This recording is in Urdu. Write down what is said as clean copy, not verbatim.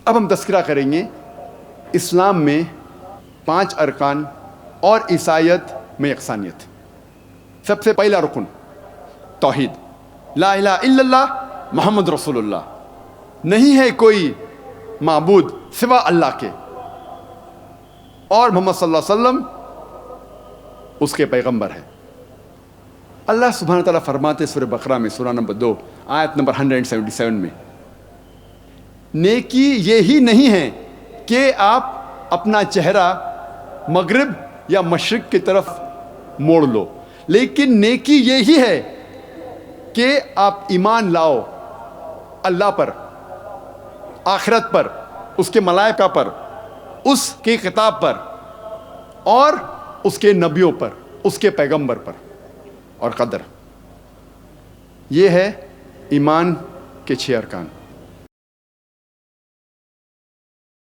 اب ہم تذکرہ کریں گے اسلام میں 5 ارکان اور عیسائیت میں یکسانیت۔ سب سے پہلا رکن توحید، لا الہ الا اللہ محمد رسول اللہ، نہیں ہے کوئی معبود سوا اللہ کے، اور محمد صلی اللہ علیہ وسلم اس کے پیغمبر ہے۔ اللہ سبحانہ تعالیٰ فرماتے سورہ بقرہ میں سورہ نمبر 2 آیت نمبر 177 میں، نیکی یہی نہیں ہے کہ آپ اپنا چہرہ مغرب یا مشرق کی طرف موڑ لو، لیکن نیکی یہی ہے کہ آپ ایمان لاؤ اللہ پر، آخرت پر، اس کے ملائکہ پر، اس کی کتاب پر، اور اس کے نبیوں پر، اس کے پیغمبر پر، اور قدر۔ یہ ہے ایمان کے 6 ارکان۔